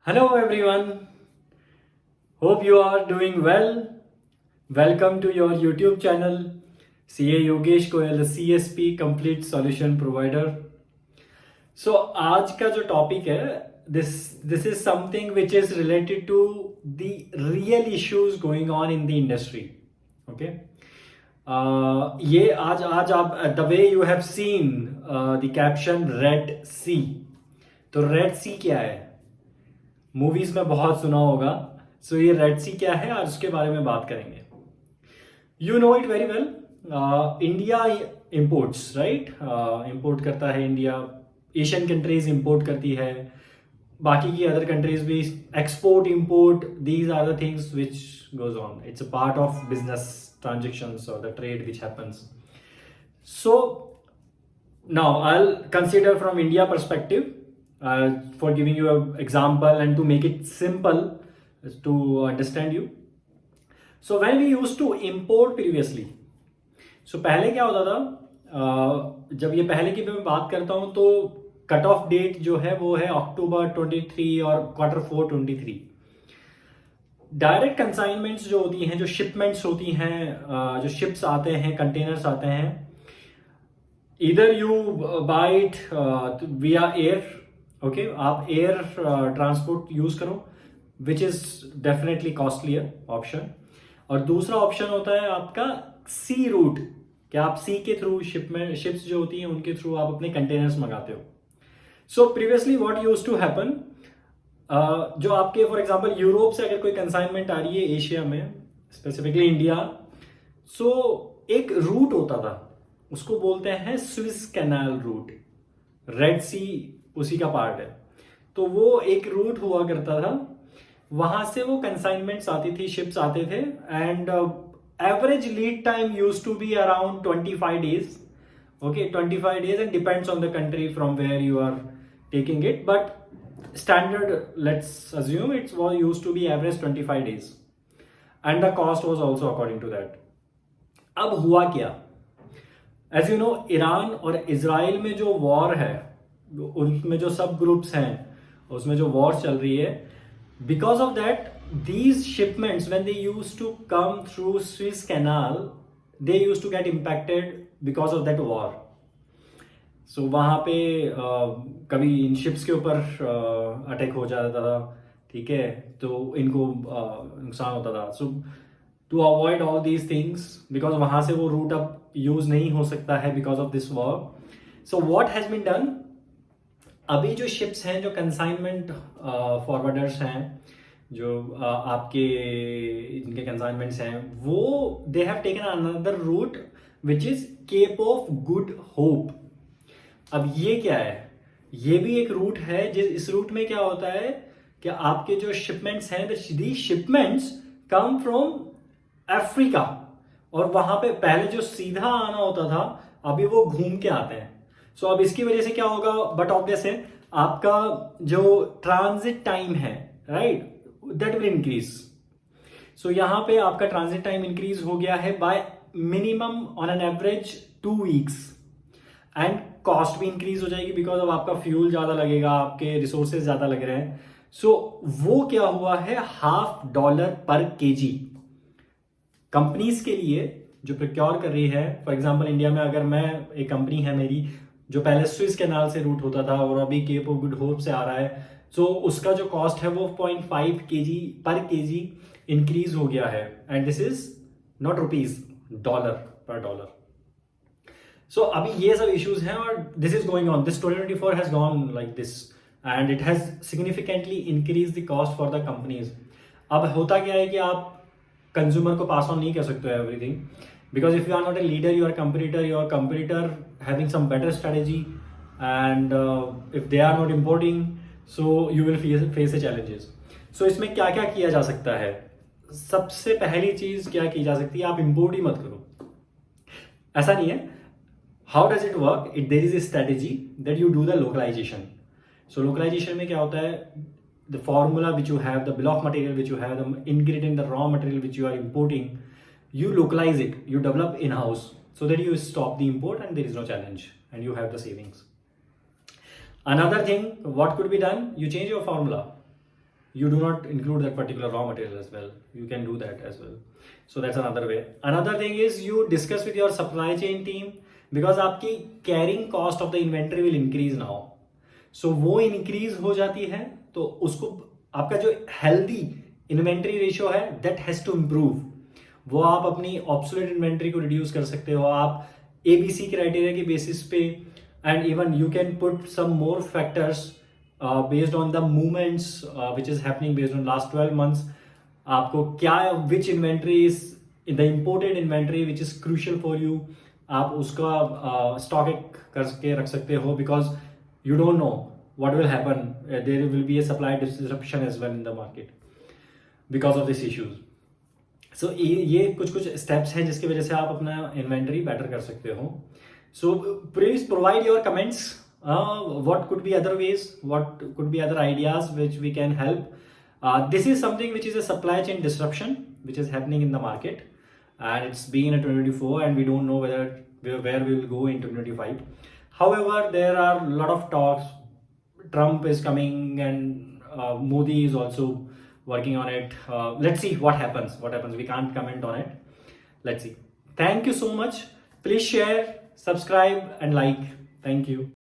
Hello everyone, hope you are doing well. Welcome to your YouTube channel CA Yogesh Goyal, the CSP Complete Solution Provider. So आज का जो topic है this is something which is related to the real issues going on in the industry. Okay. ये आज आप the way you have seen the caption Red Sea. तो Red Sea क्या है? मूवीज में बहुत सुना होगा. सो ये रेड सी क्या है, आज उसके बारे में बात करेंगे. You know it very well. India imports, right? Import करता है इंडिया. एशियन कंट्रीज इंपोर्ट करती है, बाकी की अदर कंट्रीज भी export import. These are the things which goes on. It's a part of business transactions और the trade which happens. So now I will consider from India perspective. For giving you an example and to make it simple to understand you. So when we used to import previously, so पहले क्या होता था, जब ये पहले की मैं बात करता हूँ तो कट ऑफ डेट जो है वो है अक्टूबर 23 और Q4 23. डायरेक्ट कंसाइनमेंट्स जो होती हैं, जो शिपमेंट्स होती हैं, जो शिप्स आते हैं, कंटेनर्स आते हैं, इधर यू बाय इट विया एयर. ओके, आप एयर ट्रांसपोर्ट यूज करो, which is definitely costlier option. और दूसरा ऑप्शन होता है आपका सी रूट, कि आप सी के थ्रू शिप्स जो होती हैं उनके थ्रू आप अपने कंटेनर्स मंगाते हो. So previously what used to happen, जो आपके फॉर एग्जांपल यूरोप से अगर कोई कंसाइनमेंट आ रही है एशिया में, स्पेसिफिकली इंडिया, सो एक रूट होता था, उसको बोलते हैं स्विस कैनाल रूट. रेड सी उसी का पार्ट है. तो वो एक रूट हुआ करता था, वहां से वो कंसाइनमेंट्स आती थी, शिप्स आते थे. And average lead time use to be around 25 days. Okay, 25 days and depends on the country from where you are taking it, but standard let's assume it's was used to be average 25 days and the cost was also according to that. अब हुआ क्या, as you know, Iran और Israel में जो war है, उनमें जो सब ग्रुप्स हैं, उसमें जो वॉर चल रही है, because of that these shipments when they used to come through Swiss canal, they used to get impacted because of that war. So वहां पे कभी इन शिप्स के ऊपर अटैक हो जाता था, ठीक है, तो इनको नुकसान होता था. So to avoid all these things, because वहां से वो रूट अब यूज नहीं हो सकता है because of this war. So what has been done, अभी जो शिप्स हैं, जो कंसाइनमेंट फॉरवर्डर्स हैं, जो आपके इनके कंसाइनमेंट्स हैं, वो they have taken another route which is Cape of Good Hope. अब ये क्या है, ये भी एक रूट है. इस रूट में क्या होता है कि आपके जो शिपमेंट्स हैं, दी शिपमेंट्स कम फ्रॉम अफ्रीका, और वहां पे पहले जो सीधा आना होता था, अभी वो घूम के आते हैं. सो अब इसकी वजह से क्या होगा, बट ऑब्वियस है, आपका जो ट्रांजिट टाइम है, राइट, दैट विल इंक्रीज. सो यहां पे आपका ट्रांजिट टाइम इंक्रीज हो गया है bye minimum on an average 2 weeks. And cost भी इंक्रीज हो जाएगी बिकॉज अब आपका फ्यूल ज्यादा लगेगा, आपके रिसोर्सेज ज्यादा लग रहे हैं. सो वो क्या हुआ है, $0.50 पर kg कंपनीज के लिए जो प्रोक्योर कर रही है. फॉर एग्जाम्पल इंडिया में अगर मैं, एक कंपनी है मेरी जो पहले स्विस कैनाल से रूट होता था और अभी केप ऑफ गुड होप से आ रहा है, सो उसका जो कॉस्ट है वो 0.5 kg पर kg इंक्रीज हो गया है. And this is not rupees, dollar पर डॉलर. सो अभी ये सब इश्यूज हैं और this is going on. This 2024 has gone like this and it has significantly increase the cost for the companies. अब होता क्या है कि आप कंज्यूमर को पास ऑन नहीं कर सकते हो everything, because if you are not a leader, your competitor having some better strategy, and if they are not importing, so you will face the challenges. So इसमें क्या क्या किया जा सकता है, सबसे पहली चीज क्या की जा सकती है, आप इंपोर्ट ही मत करो. ऐसा नहीं है. How does it work, there is a strategy that you do the localization. So localization में क्या होता है, the formula which you have, the bill of material which you have, the ingredient, the raw material which you are importing, you localize it, you develop in-house so that you stop the import and there is no challenge and you have the savings. Another thing, what could be done, you change your formula. you do not include that particular raw material as well. You can do that as well. So that's another way. Another thing is you discuss with your supply chain team, because आपकी carrying cost of the inventory will increase now. So वो increase हो जाती है, तो उसको आपका जो healthy inventory ratio है that has to improve. वो आप अपनी obsolete inventory को reduce कर सकते हो आप ABC criteria के basis पे, and even you can put some more factors based on the movements which is happening based on last 12 months. आपको क्या which inventory is in the imported inventory which is crucial for you, आप उसका stock करके रख सकते हो, because you don't know what will happen. There will be a supply disruption as well in the market because of these issues. So ये कुछ steps हैं जिसकी वजह से आप अपना inventory better कर सकते हो. So please provide your comments. What could be other ways? What could be other ideas which we can help? This is something which is a supply chain disruption which is happening in the market, and it's been a 2024, and we don't know where we will go in 2025. However, there are a lot of talks. Trump is coming, and Modi is also working on it. Let's see what happens. We can't comment on it. Let's see. Thank you so much. Please share, subscribe, and like. Thank you.